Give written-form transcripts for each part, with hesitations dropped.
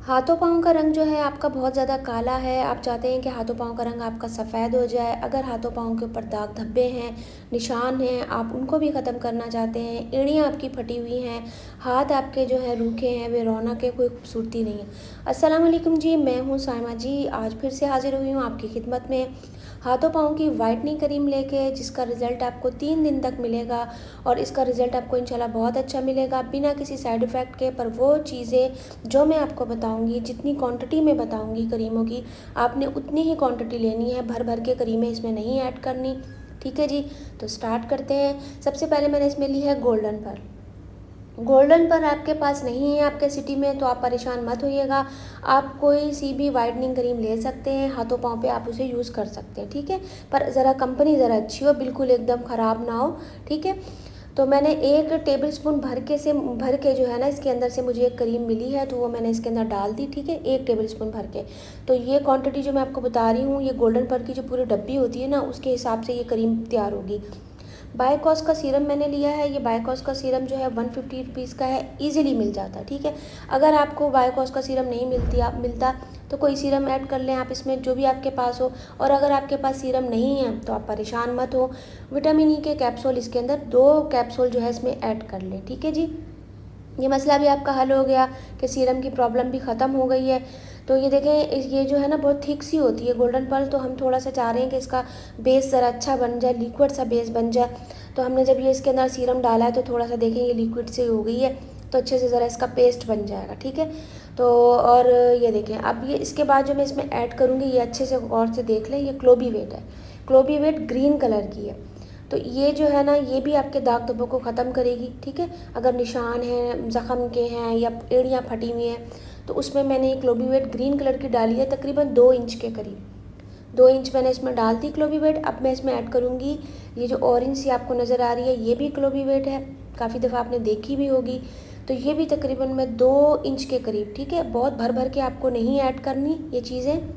हाथों पाँव का रंग जो है आपका बहुत ज़्यादा काला है, आप चाहते हैं कि हाथों पाँव का रंग आपका सफ़ेद हो जाए। अगर हाथों पाँव के ऊपर दाग धब्बे हैं, निशान हैं, आप उनको भी ख़त्म करना चाहते हैं, एड़ियाँ आपकी फटी हुई हैं, हाथ आपके जो है रूखे हैं, वे रौनक है, कोई खूबसूरती नहीं है। अस्सलाम वालेकुम जी, मैं हूँ साइमा जी, आज फिर से हाज़िर हुई हूँ आपकी खिदमत में हाथों पाँव की वाइटनिंग क्रीम लेके, जिसका रिज़ल्ट आपको 3 दिन तक मिलेगा और इसका रिज़ल्ट आपको इंशाल्लाह बहुत अच्छा मिलेगा बिना किसी साइड इफ़ेक्ट के। पर वो चीज़ें जो मैं आपको बताऊंगी, जितनी क्वांटिटी में बताऊंगी क्रीमों की, आपने उतनी ही क्वांटिटी लेनी है, भर भर के क्रीमें इसमें नहीं ऐड करनी। ठीक है जी, तो स्टार्ट करते हैं। सबसे पहले मैंने इसमें ली है गोल्डन पर। गोल्डन पर आपके पास नहीं है आपके सिटी में तो आप परेशान मत होइएगा, आप कोई सी भी वाइटनिंग क्रीम ले सकते हैं, हाथों पाँव पे आप उसे यूज़ कर सकते हैं। ठीक है, पर ज़रा कंपनी ज़रा अच्छी हो, बिल्कुल एकदम ख़राब ना हो। ठीक है, तो मैंने 1 टेबल स्पून भर के जो है ना, इसके अंदर से मुझे एक क्रीम मिली है, तो वो मैंने इसके अंदर डाल दी। ठीक है, 1 टेबल स्पून भर के। तो ये क्वांटिटी जो मैं आपको बता रही हूँ, ये गोल्डन पर की जो पूरी डब्बी होती है ना, उसके हिसाब से ये क्रीम तैयार होगी। बायकॉस का सीरम मैंने लिया है, ये बायकॉस का सीरम जो है 150 रुपीज़ का है, ईजिली मिल जाता है। ठीक है, अगर आपको बायकॉस का सीरम नहीं मिलता तो कोई सीरम ऐड कर लें आप इसमें, जो भी आपके पास हो। और अगर आपके पास सीरम नहीं है तो आप परेशान मत हो, विटामिन ई के कैप्सूल इसके अंदर 2 कैप्सूल जो है इसमें ऐड कर लें। ठीक है जी, ये मसला भी आपका हल हो गया कि सीरम की प्रॉब्लम भी ख़त्म हो गई है। तो ये देखें, ये जो है ना बहुत थिक सी होती है गोल्डन पर्ल, तो हम थोड़ा सा चाह रहे हैं कि इसका बेस ज़रा अच्छा बन जाए, लिक्विड सा बेस बन जाए। तो हमने जब ये इसके अंदर सीरम डाला है तो थोड़ा सा देखें ये लिक्विड सी हो गई है, तो अच्छे से ज़रा इसका पेस्ट बन जाएगा। ठीक है, तो और ये देखें, अब ये इसके बाद जो मैं इसमें ऐड करूँगी, ये अच्छे से गौर से देख लें, ये क्लोबीवेट है, क्लोबीवेट ग्रीन कलर की है। तो ये जो है ना, ये भी आपके दाग धब्बों को ख़त्म करेगी। ठीक है, अगर निशान हैं, ज़ख़म के हैं या एड़ियाँ फटी हुई हैं, तो उसमें मैंने एक क्लोबीवेट ग्रीन कलर की डाली है, तकरीबन 2 इंच के करीब। 2 इंच मैंने इसमें डाल दी क्लोबीवेट। अब मैं इसमें ऐड करूँगी ये जो ऑरेंज सी आपको नज़र आ रही है, ये भी क्लोबीवेट है, काफ़ी दफ़ा आपने देखी भी होगी। तो ये भी तकरीबन मैं 2 इंच के करीब। ठीक है, बहुत भर भर के आपको नहीं ऐड करनी ये चीज़ें।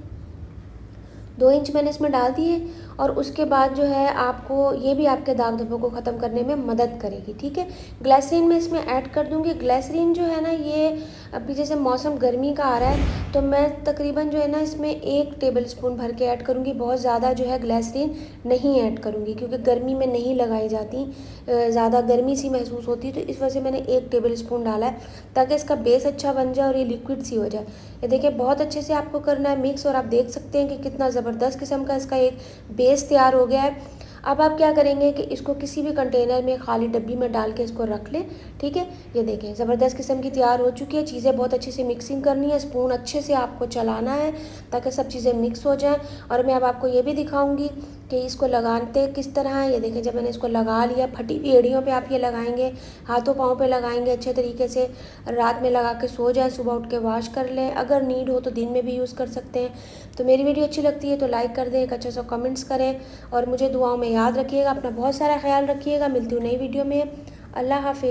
2 इंच मैंने इसमें डाल दिए और उसके बाद जो है आपको ये भी आपके दाग धब्बों को ख़त्म करने में मदद करेगी। ठीक है, ग्लिसरीन मैं इसमें ऐड कर दूँगी। ग्लिसरीन जो है ना, ये अभी जैसे मौसम गर्मी का आ रहा है, तो मैं तकरीबन जो है ना इसमें 1 टेबल स्पून भर के ऐड करूँगी, बहुत ज़्यादा जो है ग्लिसरीन नहीं ऐड करूँगी, क्योंकि गर्मी में नहीं लगाई जाती, ज़्यादा गर्मी सी महसूस होती है, तो इस वजह से मैंने 1 टेबल स्पून डाला है, ताकि इसका बेस अच्छा बन जाए और ये लिक्विड सी हो जाए। ये देखिए, बहुत अच्छे से आपको करना है मिक्स, और आप देख सकते हैं कि कितना ज़बरदस्त किस्म का इसका एक बेस तैयार हो गया है। अब आप क्या करेंगे कि इसको किसी भी कंटेनर में, खाली डब्बी में डाल के इसको रख लें। ठीक है, ये देखें ज़बरदस्त किस्म की तैयार हो चुकी है। चीज़ें बहुत अच्छे से मिक्सिंग करनी है, स्पून अच्छे से आपको चलाना है ताकि सब चीज़ें मिक्स हो जाएं। और मैं अब आपको ये भी दिखाऊंगी कि इसको लगाते किस तरह है। ये देखें, जब मैंने इसको लगा लिया, फटी हुई एड़ियों पे आप ये लगाएंगे, हाथों पाँव पे लगाएंगे अच्छे तरीके से। रात में लगा के सो जाएं, सुबह उठ के वॉश कर लें, अगर नीड हो तो दिन में भी यूज़ कर सकते हैं। तो मेरी वीडियो अच्छी लगती है तो लाइक कर दें, एक अच्छा सा कमेंट्स करें और मुझे दुआओं में याद रखिएगा। अपना बहुत सारा ख्याल रखिएगा। मिलती हूँ नई वीडियो में। अल्लाह हाफ़िज़।